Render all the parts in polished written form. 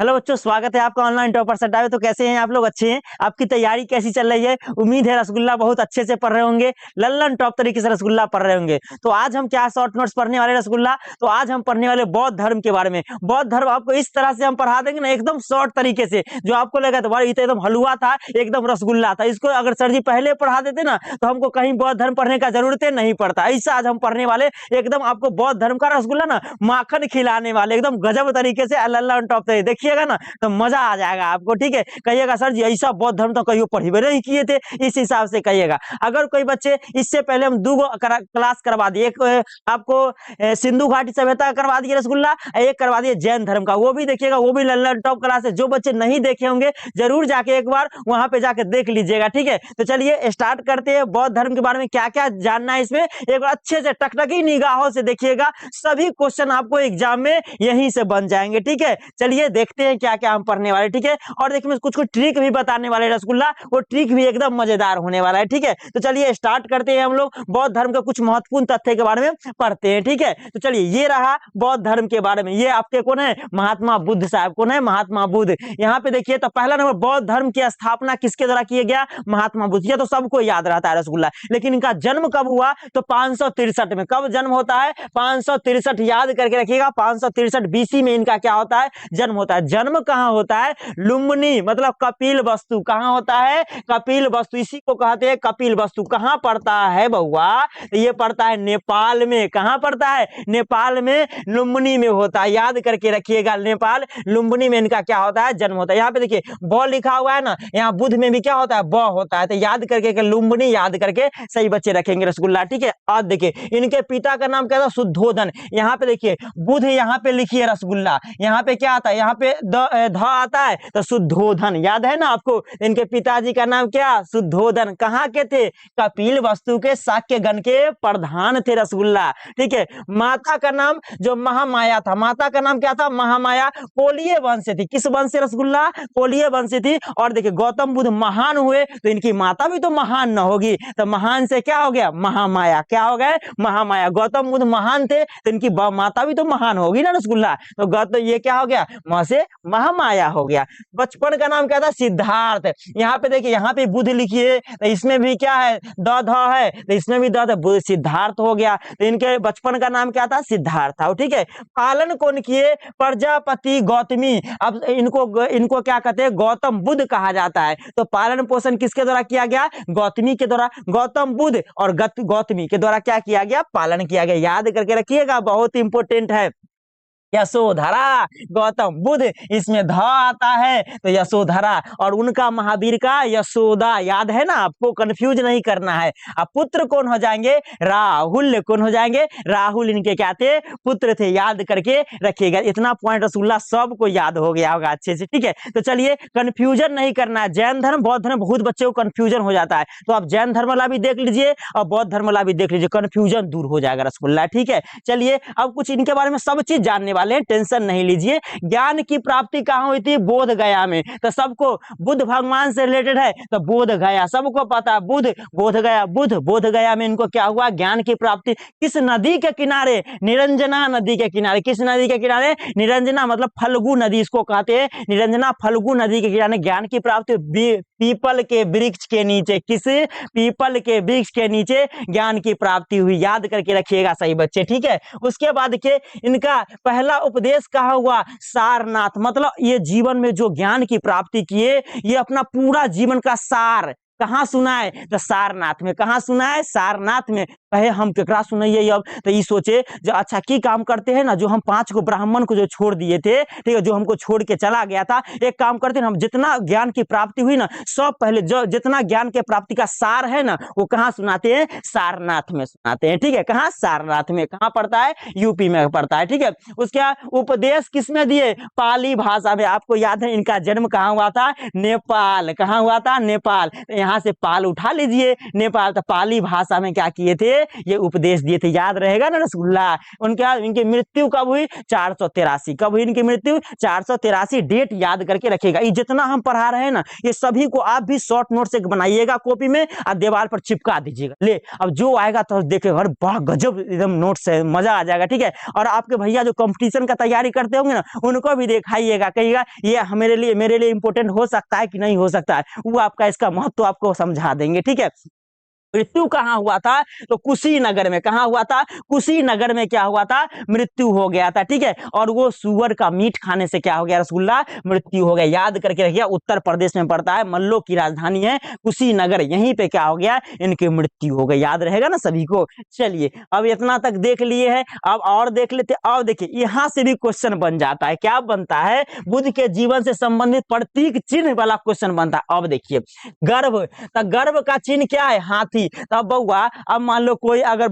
Hello बच्चों, स्वागत है आपका ऑनलाइन टॉपर सट्टा में। तो कैसे हैं आप लोग? अच्छे हैं? आपकी तैयारी कैसी चल रही है? उम्मीद है रसगुल्ला बहुत अच्छे से पढ़ रहे होंगे, लल्लन टॉप तरीके से रसगुल्ला पढ़ रहे होंगे। तो आज हम क्या शॉर्ट नोट्स पढ़ने वाले रसगुल्ला? तो आज हम पढ़ने वाले बौद्ध धर्म के बारे में। बौद्ध धर्म आपको इस तरह से हम पढ़ा देंगे ना, एकदम शॉर्ट तरीके से, जो आपको लगा तो ये तो एकदम हलवा था, एकदम रसगुल्ला था। इसको अगर सर जी पहले पढ़ा देते ना तो हमको कहीं बौद्ध धर्म पढ़ने का जरूरत नहीं पड़ता। ऐसा आज हम पढ़ने वाले, एकदम आपको बौद्ध धर्म का रसगुल्ला ना माखन खिलाने वाले, एकदम गजब तरीके से लल्लन टॉप तरीके देखिएगा ना तो मजा आ जाएगा आपको। ठीक है, कहिएगा सर जी ऐसा बौद्ध धर्म तो कहियो पढ़े नहीं किए थे, इस हिसाब से कहिएगा। अगर कोई बच्चे इससे पहले हम दो क्लास करवा दिए, एक आपको सिंधु घाटी सभ्यता करवा दिए रसगुल्ला, एक करवा दिए जैन धर्म का, वो भी देखिएगा, वो भी लल्लन टॉप क्लास है। जो बच्चे नहीं देखे होंगे जरूर जाके एक बार वहां पे जाके देख लीजिएगा। ठीक है, तो चलिए स्टार्ट करते हैं। बौद्ध धर्म के बारे में क्या क्या जानना है इसमें एक बार अच्छे से टकटकी निगाहों से देखिएगा, सभी क्वेश्चन आपको एग्जाम में यहीं से बन जाएंगे। ठीक है, चलिए देखते हैं क्या क्या हम पढ़ने वाले। ठीक है, और देखिए कुछ कुछ ट्रिक भी बताने वाले रसगुल्ला, वो ट्रिक भी एकदम मजेदार होने वाला है। ठीक है, तो चलिए स्टार्ट करते हैं। हम लोग बौद्ध धर्म के कुछ महत्वपूर्ण तथ्य के बारे में पढ़ते हैं। ठीक है, तो चलिए ये रहा बौद्ध धर्म के बारे में। ये आपके कौन है? महात्मा बुद्ध साहब। कौन है? महात्मा बुद्ध। यहाँ पे देखिए तो पहला नंबर, बौद्ध धर्म की स्थापना किसके द्वारा किया गया? महात्मा बुद्ध। ये तो सबको याद रहता है रसगुल्ला, लेकिन इनका जन्म कब हुआ? तो 563 में। कब जन्म होता है? 563, याद करके रखिएगा। 563 बीसी में इनका क्या होता है? जन्म होता है। जन्म कहां होता है? लुम्बिनी, मतलब कपिल वस्तु। कहां होता है? कपिल वस्तु, इसी को कहते हैं कपिल वस्तु। कहां पड़ता है बउआ? तो ये पड़ता है नेपाल में। कहां पड़ता है? नेपाल में, लुम्बिनी में होता है। याद करके रखिएगा, नेपाल लुम्बिनी में इनका क्या होता है? जन्म होता है। यहाँ पे देखिए ब लिखा हुआ है ना, यहाँ बुद्ध में भी क्या होता है? ब होता है। तो याद करके लुम्बिनी याद करके सही बच्चे रखेंगे रसगुल्ला। ठीक है, और देखिए इनके पिता का नाम क्या था? शुद्धोधन। यहाँ पे देखिए बुद्ध, यहाँ पे लिखिए रसगुल्ला, यहाँ पे क्या आता है? यहाँ पे ध आता है तो शुद्धोधन। याद है ना आपको? इनके पिताजी का नाम क्या? शुद्धोधन। कहाँ के थे? कपिल वस्तु के शाक्य गण के प्रधान थे रसगुल्ला। ठीक है, माता का नाम जो महामाया था, माता का नाम क्या था? महामाया। कोलीय वंश से थी। किस वंश से रसगुल्ला? कोलीय वंश से थी। और देखिए गौतम बुद्ध महान हुए तो इनकी माता भी तो महान न होगी, तो महान से क्या हो गया? महामाया। क्या हो गए? महामाया। गौतम बुद्ध महान थे तो इनकी माता भी तो महान होगी ना रसगुल्ला, तो गौतम ये क्या हो गया? मां से महामाया हो गया। बचपन का नाम क्या था? सिद्धार्थ। यहाँ पे देखिए, यहाँ पे बुद्ध लिखिए तो इसमें भी क्या है? द ध है, तो इसमें भी द ध, सिद्धार्थ हो गया। तो इनके बचपन का नाम क्या था? सिद्धार्थ था। ठीक है, पालन कौन किए? प्रजापति गौतमी। अब इनको क्या कहते हैं? गौतम बुद्ध कहा जाता है। तो पालन पोषण किसके द्वारा किया गया? गौतमी के द्वारा। गौतम बुद्ध और गौतमी के द्वारा क्या किया गया? पालन किया गया। याद करके रखिएगा, बहुत इंपॉर्टेंट है। यशोधरा, गौतम बुद्ध, इसमें ध आता है तो यशोधरा, और उनका महावीर का यशोदा। याद है ना आपको? कंफ्यूज नहीं करना है। अब पुत्र कौन हो जाएंगे? राहुल। कौन हो जाएंगे? राहुल इनके क्या थे? पुत्र थे। याद करके रखिएगा। इतना पॉइंट रसगुल्ला सबको याद हो गया होगा अच्छे से। ठीक है, तो चलिए कंफ्यूजन नहीं करना है। जैन धर्म बौद्ध धर्म बहुत बच्चों को कंफ्यूजन हो जाता है, तो आप जैन धर्म वाला भी देख लीजिए और बौद्ध धर्म वाला भी देख लीजिए, कंफ्यूजन दूर हो जाएगा रसगुल्ला। ठीक है, चलिए अब कुछ इनके बारे में सब चीज जानने वाले, टेंशन नहीं लीजिए। ज्ञान की प्राप्ति कहां हुई थी? बोध गया में। तो सबको बुद्ध भगवान से रिलेटेड है तो बोध गया, सबको पता है। बुद्ध बोध गया, बुद्ध बोध गया में इनको क्या हुआ? ज्ञान की प्राप्ति। किस नदी के किनारे? निरंजना नदी के किनारे। किस नदी के किनारे? निरंजना, मतलब फल्गु नदी इसको कहते हैं। निरंजना फल्गु नदी के किनारे ज्ञान की प्राप्ति। पीपल के वृक्ष के नीचे। किस? पीपल के वृक्ष के नीचे ज्ञान की प्राप्ति हुई। याद करके रखिएगा सही बच्चे। ठीक है, उसके बाद के इनका पहला उपदेश कहाँ हुआ? सारनाथ। मतलब ये जीवन में जो ज्ञान की प्राप्ति किए, ये अपना पूरा जीवन का सार कहाँ सुनाए? तो सारनाथ में। कहाँ सुनाए? सारनाथ में। कहे हम केकरा सुनाइए अब? तो ये सोचे जो अच्छा की काम करते हैं ना, जो हम 5 को ब्राह्मण को जो छोड़ दिए थे, ठीक है, जो हमको छोड़ के चला गया था, एक काम करते हैं हम, जितना ज्ञान की प्राप्ति हुई ना, सब पहले जो जितना ज्ञान के प्राप्ति का सार है ना, वो कहाँ सुनाते हैं? सारनाथ में सुनाते हैं। ठीक है, कहाँ? सारनाथ में। कहाँ पड़ता है? यूपी में पड़ता है। ठीक है, उसके उपदेश किसमें दिए? पाली भाषा में। आपको याद है इनका जन्म कहाँ हुआ था? नेपाल। कहाँ हुआ था? नेपाल। यहाँ यहाँ से पाल उठा लीजिए, नेपाल तो पाली भाषा में क्या किए थे, ये उपदेश दिए थे, याद रहेगा ना रसगुल्ला। उनके इनकी मृत्यु कब हुई, 483। कब हुई इनकी मृत्यु, 483। डेट याद करके रखिएगा। ये जितना हम पढ़ा रहे हैं ना, ये सभी को आप भी शॉर्ट नोट से बनाइएगा कॉपी में और दीवार पर चिपका दीजिएगा। ले अब जो आएगा तो देखेगा, अरे बड़ा गजब एकदम नोट्स है, मजा आ जाएगा, ठीक है। और आपके भैया जो कंपटीशन का तैयारी करते होंगे ना, उनको भी दिखाइएगा, कहिएगा ये मेरे लिए इंपॉर्टेंट हो सकता है कि नहीं हो सकता है, वो आपका इसका महत्व आपको समझा देंगे, ठीक है। मृत्यु कहाँ हुआ था, तो कुशीनगर में। कहाँ हुआ था, कुशीनगर में क्या हुआ था, मृत्यु हो गया था, ठीक है। और वो सुअर का मीट खाने से क्या हो गया, रसगुल्ला मृत्यु हो गया। याद करके रखिए, उत्तर प्रदेश में पड़ता है, मल्लो की राजधानी है कुशीनगर, यहीं पे क्या हो गया, इनकी मृत्यु हो गई। याद रहेगा ना सभी को। चलिए अब इतना तक देख लिए हैं, अब और देख लेते। अब देखिए यहाँ से भी क्वेश्चन बन जाता है, क्या बनता है, बुद्ध के जीवन से संबंधित प्रतीक चिन्ह वाला क्वेश्चन बनता है। अब देखिए गर्भ, तो गर्भ का चिन्ह क्या है, हाथी। तब बउआ अब मान लो कोई अगर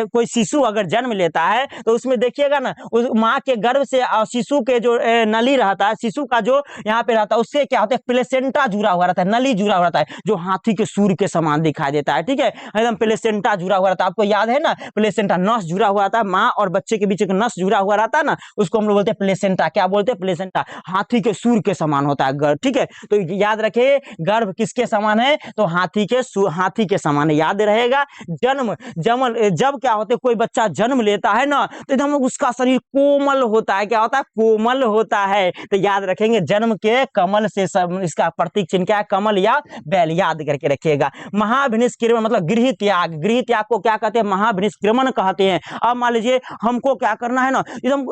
कोई शिशु अगर जन्म लेता है तो उसमें देखिएगा ना, उस माँ के गर्भ से शिशु के जो नली रहता है, शिशु का जो यहाँ पे रहता है, उससे क्या होता है, प्लेसेंटा जुड़ा हुआ रहता है, नली जुड़ा हुआ रहता है, जो हाथी के सूर के समान दिखाई देता है, ठीक है। एकदम प्लेसेंटा जुड़ा हुआ रहता है, आपको याद है ना, प्लेसेंटा नस जुड़ा हुआ रहता है, माँ और बच्चे के बीच एक नस जुड़ा हुआ रहता है ना, उसको हम लोग बोलते हैं प्लेसेंटा। क्या बोलते हैं, प्लेसेंटा। हाथी के सूर के समान होता है गर्भ, ठीक है। तो याद रखिए गर्भ किसके समान है, तो हाथी के समान है, याद रहेगा। जब क्या होता है, कोई बच्चा जन्म लेता है ना, तो एकदम उसका शरीर कोमल होता है, क्या होता है, कोमल होता है। तो याद रखेंगे जन्म के कमल से सब, इसका प्रतीक चिन्ह क्या है, कमल या बैल, याद करके रखिएगा। महाभिनिष्क्रमण मतलब गृह त्याग, गृह त्याग को क्या कहते हैं, महाभिनिष्क्रमण कहते हैं। अब मान लीजिए हमको क्या करना है ना, एकदम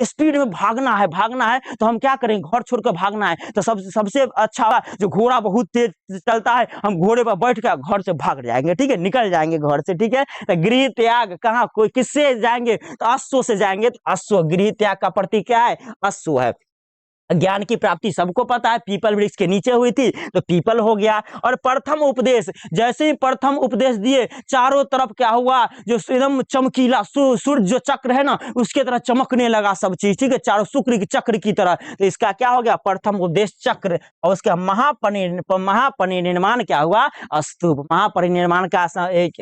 स्पीड में भागना है, तो हम क्या करेंगे, घर छोड़कर भागना है, तो सबसे अच्छा जो घोड़ा बहुत तेज चलता है, हम घोड़े पर बैठ कर घर से भाग जाएंगे, ठीक है, निकल जाएंगे घर से, ठीक है। तो गृह त्याग कहाँ, कोई किससे जाएंगे, तो अश्व से जाएंगे, तो अश्व, गृह त्याग का प्रतीक क्या है, अश्व है। ज्ञान की प्राप्ति सबको पता है, पीपल वृक्ष के नीचे हुई थी, तो पीपल हो गया। और प्रथम उपदेश, जैसे ही प्रथम उपदेश दिए, चारों तरफ क्या हुआ, जो एकदम चमकीला सूर्य जो चक्र है ना, उसके तरह चमकने लगा सब चीज, ठीक है, चारों शुक्र की चक्र की तरह। तो इसका क्या हो गया, प्रथम उपदेश चक्र। और उसका महापरिनिर्माण क्या हुआ, स्तूप। महापरिनिर्माण का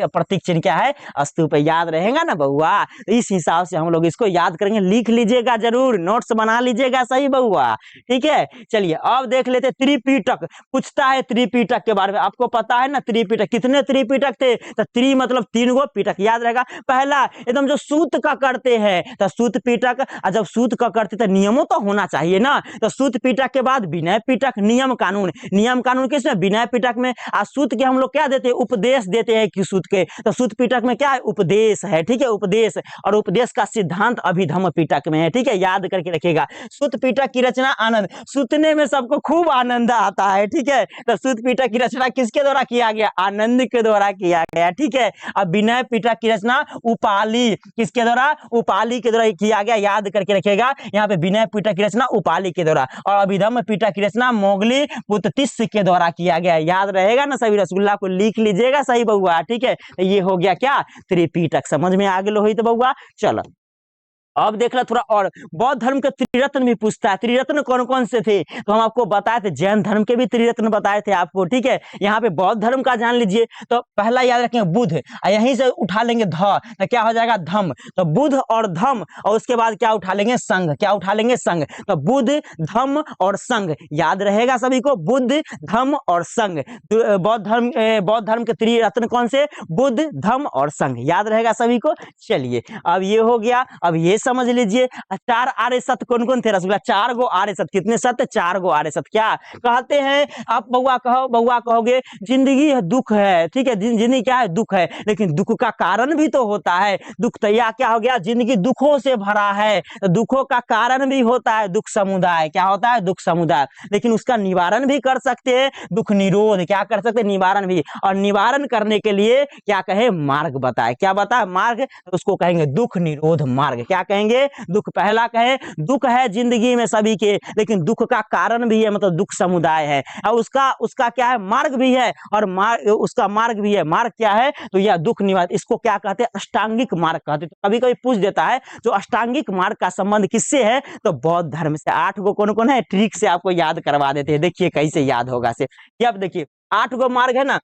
प्रतीक चिन्ह क्या है, स्तूप। याद रहेगा ना बउआ। तो इस हिसाब से हम लोग इसको याद करेंगे, लिख लीजिएगा जरूर, नोट्स बना लीजिएगा, सही बउआ, ठीक है। चलिए अब देख लेते त्रिपिटक, पूछता है त्रिपिटक के बारे में। आपको पता है ना त्रिपिटक, कितने त्रिपिटक थे, तो त्रि मतलब 3 गो, पिटक याद रहेगा। पहला एकदम जो सूत का करते हैं, तो सूत पिटक। और जब सूत का करते तो नियमों तो होना चाहिए ना, तो सूत पिटक के बाद विनय पिटक, नियम कानून किसमें, विनय पिटक में। और सूत के हम लोग क्या देते हैं, उपदेश देते हैं कि सूत के, तो सूत पिटक में क्या है, उपदेश है, ठीक है, उपदेश। और उपदेश का सिद्धांत अभिधम्म पिटक में है, ठीक है, याद करके रखिएगा। सूत पिटक की रचना आनंद, सुतने में सबको खूब आनंद आता है, ठीक है। तो सूत पिटक की रचना किसके द्वारा किया गया, आनंद के द्वारा किया गया, ठीक है। अब विनय पिटक की रचना उपाली, किसके द्वारा, उपाली के द्वारा किया गया, याद करके रखिएगा। यहाँ पे विनय पिटक की रचना उपाली के द्वारा, और अभिधम्म पिटक की रचना मोगली पुत्तिस्य के द्वारा किया गया। याद रहेगा ना सभी, रसगुल्ला को लिख लीजिएगा, सही बउआ, ठीक है। तो ये हो गया क्या, त्रिपिटक। समझ में आ गया हुई तो बउआ। चलो अब देख लो थोड़ा और, बौद्ध धर्म के त्रिरत्न भी पूछता है। त्रिरत्न कौन कौन से थे, तो हम आपको बताए थे, जैन धर्म के भी त्रिरत्न बताए थे आपको, ठीक है। यहाँ पे बौद्ध धर्म का जान लीजिए, तो पहला याद रखेंगे बुद्ध, यहीं से उठा लेंगे ध, तो क्या हो जाएगा, धम। तो बुद्ध और धम, और उसके बाद क्या उठा लेंगे, संघ। क्या उठा लेंगे, संघ। तो बुद्ध धम और संघ, याद रहेगा सभी को, बुद्ध धम और संघ। बौद्ध धर्म के त्रिरत्न कौन से, बुद्ध धम और संघ, याद रहेगा सभी को। चलिए अब ये हो गया। अब ये समझ लीजिए 4 आर्य सत्य कौन कौन थे रसगुल्ला, 4 गो आर्य सत्य। कितने सत्य, 4 गो आर्य सत्य। क्या कहते हैं आप बउआ, बउआ कहोगे जिंदगी है, दुख है, ठीक है, जिंदगी क्या है, दुख है, लेकिन दुख का कारण भी तो होता है। दुख तो या क्या हो गया, जिंदगी दुखों से भरा है, तो दुखों का कारण भी होता है दुख समुदाय। क्या होता है, दुख समुदाय, लेकिन उसका निवारण भी कर सकते हैं, दुख निरोध। क्या कर सकते हैं, निवारण भी। और निवारण करने के लिए क्या कहे, मार्ग बताए। क्या बताए, मार्ग, उसको कहेंगे दुख निरोध मार्ग। क्या कहेंगे, दुख। पहला कहे दुख है जिंदगी में सभी के, लेकिन दुख का कारण भी है, मतलब दुख समुदाय है, और उसका क्या है, मार्ग भी है, और उसका मार्ग भी है। मार्ग क्या है, तो यह दुख निवारण, इसको क्या कहते हैं, अष्टांगिक मार्ग कहते हैं। तो कभी कभी पूछ देता है जो अष्टांगिक मार्ग का संबंध किससे है, तो बौद्ध धर्म से। 8 गो कौन कौन है, ट्रिक से आपको याद करवा देते हैं, देखिए कैसे याद होगा से। अब देखिए 8 गो मार्ग है ना।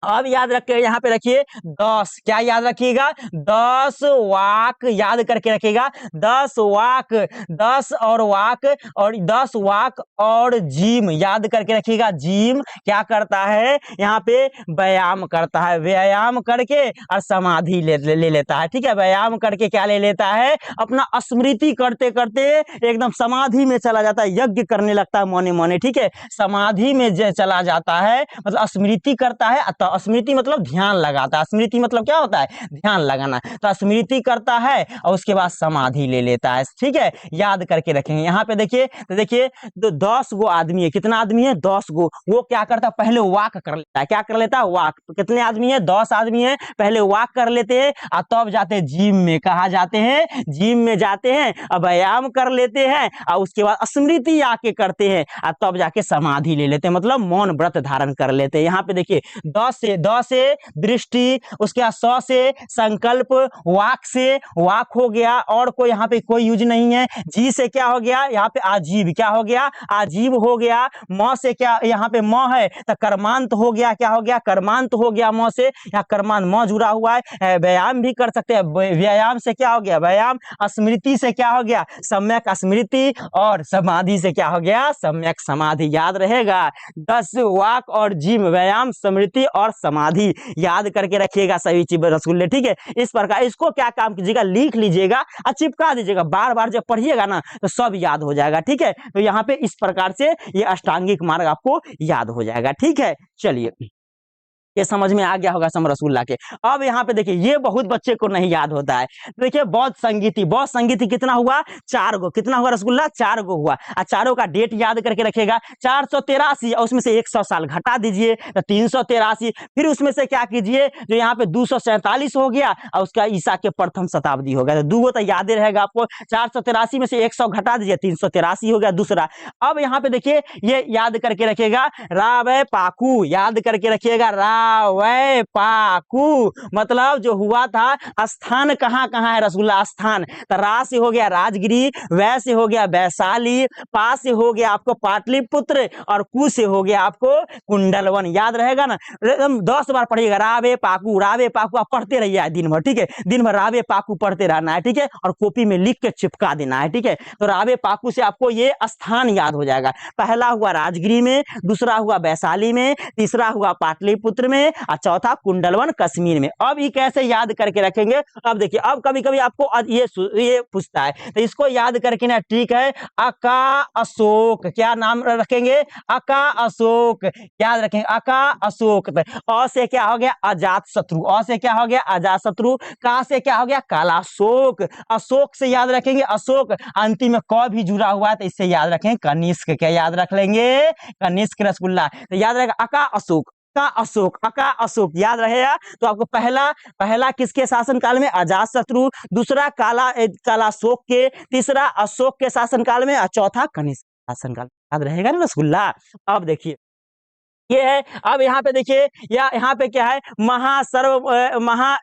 अब याद रखिए, यहाँ पे रखिए 10, क्या याद रखिएगा, 10 वाक याद करके रखिएगा, 10 वाक, 10 और वाक, और 10 वाक और जिम याद करके रखिएगा। जिम क्या करता है, यहाँ पे व्यायाम करता है, व्यायाम करके और समाधि ले लेता है। ठीक है, व्यायाम करके क्या ले लेता है, अपना स्मृति करते करते एकदम समाधि में चला जाता है, यज्ञ करने लगता है मौने मौने। ठीक है, समाधि में चला जाता है, मतलब स्मृति करता है। तो स्मृति मतलब ध्यान लगाता है, स्मृति मतलब क्या होता है, ध्यान लगाना। तो स्मृति करता है और उसके बाद समाधि ले लेता है। ठीक है, याद करके रखेंगे। यहाँ पे देखिए, तो देखिए तो 10 गो आदमी है, कितना आदमी है, 10 गो। वो क्या करता है, पहले वाक कर लेता है, क्या कर लेता है, वाक। तो कितने आदमी है, 10 आदमी है, पहले वाक कर लेते हैं और तब जाते हैं जिम में। कहा जाते हैं, जिम में जाते हैं, अब व्यायाम कर लेते हैं और उसके बाद स्मृति आके करते हैं और तब जाके समाधि ले लेते हैं, मतलब मौन व्रत धारण कर लेते हैं। यहाँ पे देखिए 10 से दृष्टि, उसके बाद 100 से संकल्प, वाक से वाक हो गया, और कोई यहाँ पे कोई यूज नहीं है। जी से क्या हो गया, यहाँ पे आजीव, क्या हो गया, आजीव हो गया। म से क्या, यहाँ पे म है तो कर्मांत हो गया, क्या हो गया, कर्मांत हो गया म से, यहाँ कर्मांत म जुड़ा हुआ है। व्यायाम भी कर सकते हैं, व्यायाम से क्या हो गया, व्यायाम। स्मृति से क्या हो गया, सम्यक स्मृति, और समाधि से क्या हो गया, सम्यक समाधि। याद रहेगा, 10 वाक और जिम, व्यायाम, स्मृति और समाधि याद करके रखिएगा सभी चीज रसगुल्ले। ठीक है, इस प्रकार इसको क्या काम कीजिएगा, लिख लीजिएगा और चिपका दीजिएगा, बार बार जब पढ़िएगा ना तो सब याद हो जाएगा। ठीक है, तो यहाँ पे इस प्रकार से ये अष्टांगिक मार्ग आपको याद हो जाएगा। ठीक है, चलिए ये समझ में आ गया होगा सम रसगुल्ला के। अब यहाँ पे देखिए, ये बहुत बच्चे को नहीं याद होता है। देखिए बौद्ध संगीति, बौद्ध संगीति कितना हुआ, 4 गो। कितना हुआ रसगुल्ला, 4 गो हुआ। और चारों का डेट याद करके रखेगा, 483, और उसमें से 100 साल घटा दीजिए तो 383। फिर उसमें से क्या कीजिए, जो यहाँ पे 247 हो गया और उसका ईसा के प्रथम शताब्दी हो गया। तो 2 गो तो याद रहेगा आपको, 483 में से 100 घटा दीजिए, 383 हो गया दूसरा। अब यहाँ पे देखिए, ये याद करके रखेगा, रावय पाकू याद करके रखिएगा, वै पाकू मतलब जो हुआ था, स्थान कहाँ कहाँ है रसगुल्ला, स्थान। तो रा से हो गया राजगिरी, वै से हो गया वैशाली, पा से हो गया आपको पाटलिपुत्र, और कु से हो गया आपको कुंडलवन। याद रहेगा ना, एकदम 10 बार पढ़िएगा, रावे पाकू, रावे पाकू। आप पढ़ते रहिए दिन भर। ठीक है, दिन भर रावे पाकू पढ़ते रहना है। ठीक है, और कॉपी में लिख के चिपका देना है। ठीक है, तो रावे पाकू से आपको ये स्थान याद हो जाएगा। पहला हुआ राजगिरी में, दूसरा हुआ वैशाली में, तीसरा हुआ पाटलिपुत्र में, और चौथा कुंडलवन कश्मीर में। अब ये कैसे याद करके रखेंगे, अब देखिए, अब कभी कभी आपको ये पूछता है, तो इसको याद करके ना, ठीक है, अका अशोक, क्या नाम रखेंगे, अका अशोक याद रखेंगे, अका अशोक। अ से क्या हो गया, अजात शत्रु, अ से क्या हो गया, अजात शत्रु। का से क्या हो गया, कालाशोक। अशोक से याद रखेंगे, अशोक। अंतिम में क भी जुड़ा हुआ है तो इससे याद रखेंगे कनिष्क। क्या याद रख लेंगे, कनिष्क रसगुल्ला। तो याद रहेगा अका अशोक, अशोक, अका अशोक याद रहेगा। तो आपको पहला किसके शासनकाल में, अजात शत्रु, दूसरा कालाशोक के, तीसरा अशोक के शासनकाल में, और चौथा कनिष्क शासनकाल। याद रहेगा ना रसगुल्ला। अब देखिए ये है। अब यहाँ पे देखिए, यहाँ पे क्या है,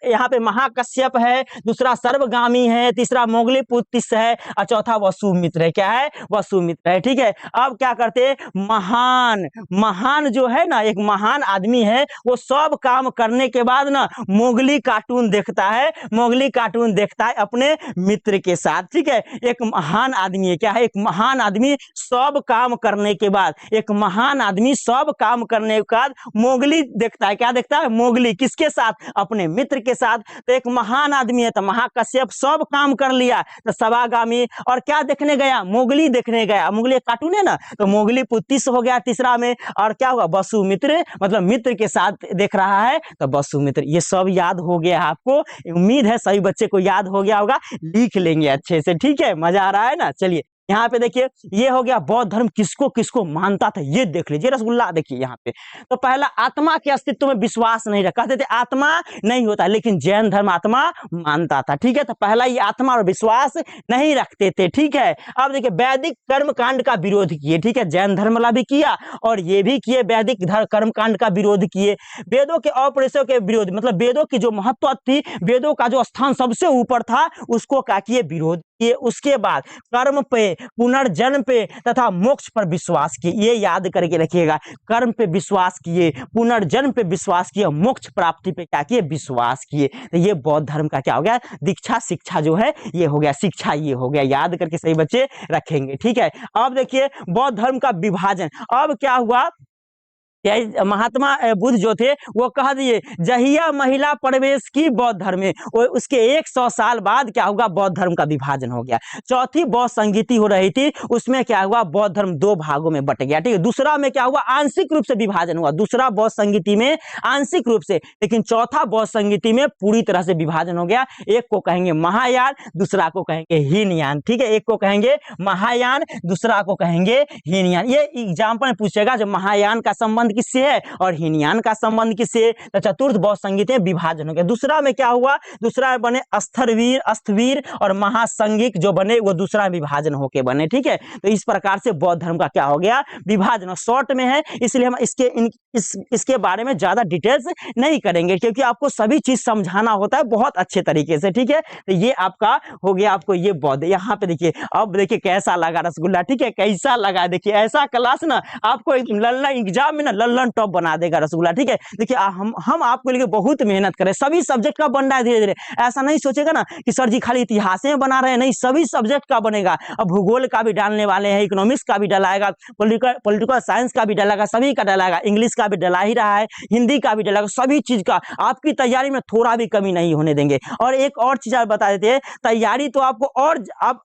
यहाँ पे महाकश्यप है, दूसरा सर्वगामी है, तीसरा मोगलीपुत्र है, और चौथा वसुमित्र है। क्या है, वसुमित्र है। ठीक है, अब क्या करते हैं, महान जो है ना, एक महान आदमी है, वो सब काम करने के बाद ना मोगली कार्टून देखता है, मोगली कार्टून देखता है अपने मित्र के साथ। ठीक है, एक महान आदमी है, क्या है, एक महान आदमी सब काम करने के बाद, एक महान आदमी सब काम करने के बाद मोगली देखता है। क्या देखता है, मोगली, किसके साथ, अपने मित्र के साथ। तो एक महान आदमी है, तो महाकश्यप सब काम कर लिया, तो सभागामी और क्या देखने गया, मोगली देखने गया। मोगली कार्टून है ना, तो मोगली पुतिस हो गया तीसरा में, और क्या हुआ, वसुमित्र, मतलब मित्र के साथ देख रहा है, तो वसुमित्र। ये सब याद हो गया आपको, उम्मीद है सभी बच्चे को याद हो गया होगा, लिख लेंगे अच्छे से। ठीक है, मजा आ रहा है ना। चलिए यहाँ पे देखिए, ये हो गया बौद्ध धर्म किसको किसको मानता था, ये देख लीजिए रसगुल्ला। देखिए यहाँ पे तो पहला, आत्मा के अस्तित्व में विश्वास नहीं रखा, कहते थे आत्मा नहीं होता, लेकिन जैन धर्म आत्मा मानता था। ठीक है, तो पहला ये आत्मा और विश्वास नहीं रखते थे। ठीक है, अब देखिए वैदिक कर्म कांड का विरोध किए। ठीक है, जैन धर्म वाला भी किया और ये भी किए, वैदिक कर्म कांड का विरोध किए। वेदों के अपरिसयों के विरोध, मतलब वेदों की जो महत्व थी, वेदों का जो स्थान सबसे ऊपर था, उसको क्या किए, विरोध किए, उसके बाद कर्म पे, पुनर्जन्म पे तथा मोक्ष पर विश्वास किए। ये याद करके रखिएगा, कर्म पे विश्वास किए, पुनर्जन्म पे विश्वास किए, मोक्ष प्राप्ति पे क्या किए, विश्वास किए। तो ये बौद्ध धर्म का क्या हो गया, दीक्षा शिक्षा जो है ये हो गया, शिक्षा ये हो गया। याद करके सही बच्चे रखेंगे, ठीक है। अब देखिए बौद्ध धर्म का विभाजन, अब क्या हुआ, महात्मा बुद्ध जो थे वो कह दिए जहिया महिला प्रवेश की बौद्ध धर्म में, उसके 100 साल बाद क्या होगा, बौद्ध धर्म का विभाजन हो गया। चौथी बौद्ध संगीति हो रही थी, उसमें क्या हुआ, बौद्ध धर्म 2 भागों में बट गया, ठीक है। दूसरा में क्या हुआ, आंशिक रूप से विभाजन हुआ, दूसरा बौद्ध संगीति में आंशिक रूप से, लेकिन चौथा बौद्ध संगीति में पूरी तरह से विभाजन हो गया। एक को कहेंगे महायान, दूसरा को कहेंगे हीनयान, ठीक है। एक को कहेंगे महायान, दूसरा को कहेंगे हीनयान। ये एग्जाम्पल में पूछेगा, जब महायान का संबंध किससे है और हीनयान का संबंध किससे, तो चतुर्थ बौद्ध संगीत में विभाजन हो गया। दूसरा में क्या हुआ, दूसरा बने स्थरवीर, अस्थवीर और महासंगिक जो बने वो दूसरा विभाजन होके बने, ठीक है। तो इस प्रकार से बौद्ध धर्म का क्या हो गया, विभाजन। शॉर्ट में है इसलिए हम इसके बारे में ज्यादा डिटेल्स नहीं करेंगे, क्योंकि आपको सभी चीज समझाना होता है बहुत अच्छे तरीके से, ठीक है। तो ये आपका हो गया, आपको ये बौद्ध। यहाँ पे देखिए, अब देखिए कैसा लगा रसगुल्ला, ठीक है, कैसा लगा। देखिए ऐसा क्लास ना आपको लल्ला एग्जाम में ना लल्लन टॉप बना देगा रसगुल्ला, ठीक है। देखिए हम आपको लेके बहुत मेहनत करें, सभी सब्जेक्ट का बन रहा है धीरे धीरे। ऐसा नहीं सोचेगा ना कि सर जी खाली इतिहास में बना रहे हैं, नहीं, सभी सब्जेक्ट का बनेगा। अब भूगोल का भी डालने वाले हैं, इकोनॉमिक्स का भी डलाएगा, पॉलिटिकल साइंस का भी डलाएगा, सभी का डलाएगा, इंग्लिश का भी डला ही रहा है, हिंदी का भी डलाएगा, सभी चीज का आपकी तैयारी में थोड़ा भी कमी नहीं होने देंगे। और एक और चीज आप बता देते हैं, तैयारी तो आपको और आप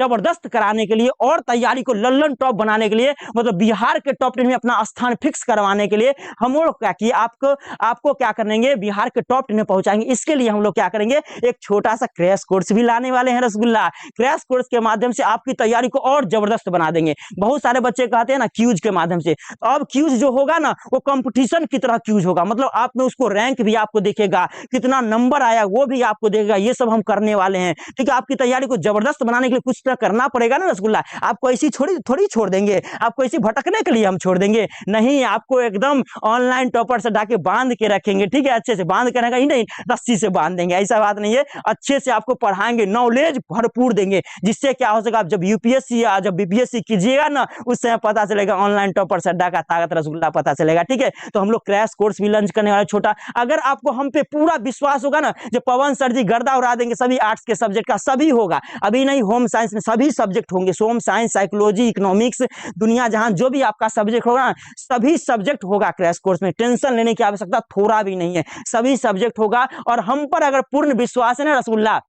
जबरदस्त कराने के लिए और तैयारी को लल्लन टॉप बनाने के लिए, मतलब बिहार के टॉप 10 में अपना स्थान फिक्स करवाने के लिए हम लोग क्या किए, आपको क्या करेंगे, बिहार के टॉप 10 में पहुंचाएंगे। इसके लिए हम लोग क्या करेंगे, एक छोटा सा क्रैश कोर्स भी लाने वाले हैं रसगुल्ला। क्रैश कोर्स के माध्यम से आपकी तैयारी को और जबरदस्त बना देंगे। बहुत सारे बच्चे कहते हैं ना क्यूज के माध्यम से, तो अब क्यूज जो होगा ना वो कंपटीशन की तरह क्यूज होगा, मतलब आप में उसको रैंक भी आपको दिखेगा, कितना नंबर आया वो भी आपको देखेगा। ये सब हम करने वाले हैं, ठीक है। आपकी तैयारी को जबरदस्त बनाने के लिए कुछ करना पड़ेगा ना रसगुल्ला। आपको ऐसी थोड़ी छोड़ देंगे, आपको ऐसी भटकने के लिए हम छोड़ देंगे नहीं, आपको एकदम ऑनलाइन टॉपर से ढाके बांध के रखेंगे, ठीक है। अच्छे से बांध के रखेगा ही नहीं, रस्सी से बांध देंगे, ऐसा बात नहीं है। अच्छे से आपको पढ़ाएंगे, नॉलेज भरपूर देंगे, जिससे क्या हो सकेगा, आप जब यूपीएससी या जब बीपीएससी कीजिएगा ना, उस समय पता चलेगा ऑनलाइन टॉपर से अड्डा का ताकत रसगुल्ला पता चलेगा, ठीक है। तो हम लोग क्रैश कोर्स भी लॉन्च करने वाले छोटा। अगर आपको हम पे पूरा विश्वास होगा ना, जो पवन सर जी गर्दा उड़ा देंगे सभी आर्ट्स के सब्जेक्ट का, सभी होगा, अभी नहीं, होम साइंस में सभी सब्जेक्ट होंगे, सोम साइंस, साइकोलॉजी, इकोनॉमिक्स, दुनिया जहां जो भी आपका सब्जेक्ट होगा ना, सभी सब्जेक्ट होगा क्रैश कोर्स में। टेंशन लेने की आवश्यकता थोड़ा भी नहीं है, सभी सब्जेक्ट होगा। और हम पर अगर पूर्ण विश्वास है ना रसगुल्ला,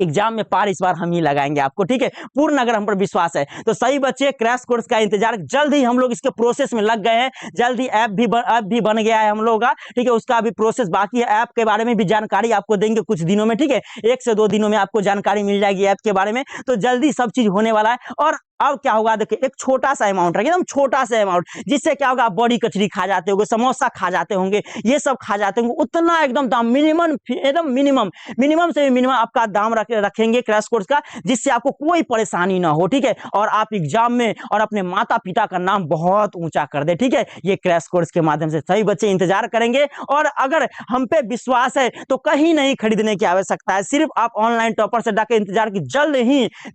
एग्जाम में पार इस बार हम ही लगाएंगे आपको, ठीक है। पूर्ण अगर हम पर विश्वास है तो सही बच्चे क्रैश कोर्स का इंतजार, जल्द ही हम लोग इसके प्रोसेस में लग गए हैं, जल्द ही ऐप भी बन गया है हम लोग का, ठीक है। उसका अभी प्रोसेस बाकी है, ऐप के बारे में भी जानकारी आपको देंगे कुछ दिनों में, ठीक है। 1 से 2 दिनों में आपको जानकारी मिल जाएगी ऐप के बारे में, तो जल्दी सब चीज होने वाला है। और अब क्या होगा, देखिए एक छोटा सा अमाउंट है, एकदम छोटा सा अमाउंट, जिससे क्या होगा, आप बड़ी कचरी खा जाते होंगे, समोसा खा जाते होंगे, ये सब खा जाते होंगे, उतना एकदम दाम मिनिमम, एकदम मिनिमम से मिनिमम आपका दाम रखेंगे क्रैश कोर्स का, जिससे आपको कोई परेशानी ना हो, ठीक है। और आप एग्जाम में और अपने माता पिता का नाम बहुत ऊंचा कर दे, ठीक है, ये क्रैश कोर्स के माध्यम से। सही बच्चे इंतजार करेंगे, और अगर हम पे विश्वास है तो कहीं नहीं खरीदने की आवश्यकता है, सिर्फ आप ऑनलाइन टॉपर से डाके इंतजार की,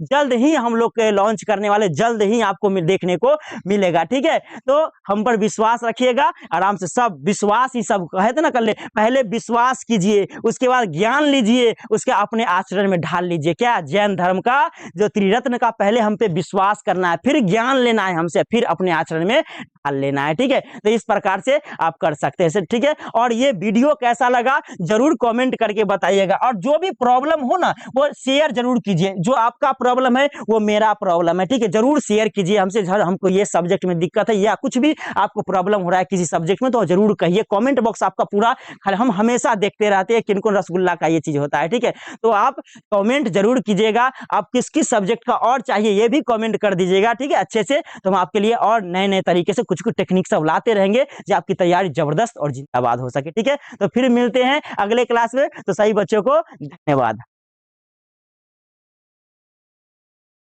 जल्द ही हम लोग लॉन्च करने वाले, जल्द ही आपको देखने को मिलेगा, ठीक है। तो हम पर विश्वास रखिएगा, आराम से, सब विश्वास ही सब कहते ना, कर ले, पहले विश्वास कीजिए, उसके बाद ज्ञान लीजिए, उसके अपने आचरण में ढाल लीजिए। क्या, जैन धर्म का जो त्रिरत्न का पहले हम पे विश्वास करना है, फिर ज्ञान लेना है हमसे, फिर अपने आचरण में ढाल लेना है, ठीक है। तो इस प्रकार से आप कर सकते हैं, ठीक है। और ये वीडियो कैसा लगा जरूर कमेंट करके बताइएगा, और जो भी प्रॉब्लम हो ना वो शेयर जरूर कीजिए, जो आपका प्रॉब्लम है वो मेरा प्रॉब्लम है, ठीक है। जरूर शेयर कीजिए हमसे, सर हमको ये सब्जेक्ट में दिक्कत है, या कुछ भी आपको प्रॉब्लम हो रहा है किसी सब्जेक्ट में, तो जरूर कहिए। कमेंट बॉक्स आपका पूरा, हम हमेशा देखते रहते हैं किनको रसगुल्ला का ये चीज होता है, ठीक है। तो आप कमेंट जरूर कीजिएगा, आप किस सब्जेक्ट का और चाहिए ये भी कमेंट कर दीजिएगा, ठीक है, अच्छे से। तो हम आपके लिए और नए तरीके से कुछ टेक्निक सब लाते रहेंगे, जो आपकी तैयारी जबरदस्त और जिंदाबाद हो सके, ठीक है। तो फिर मिलते हैं अगले क्लास में, तो सही बच्चों को धन्यवाद।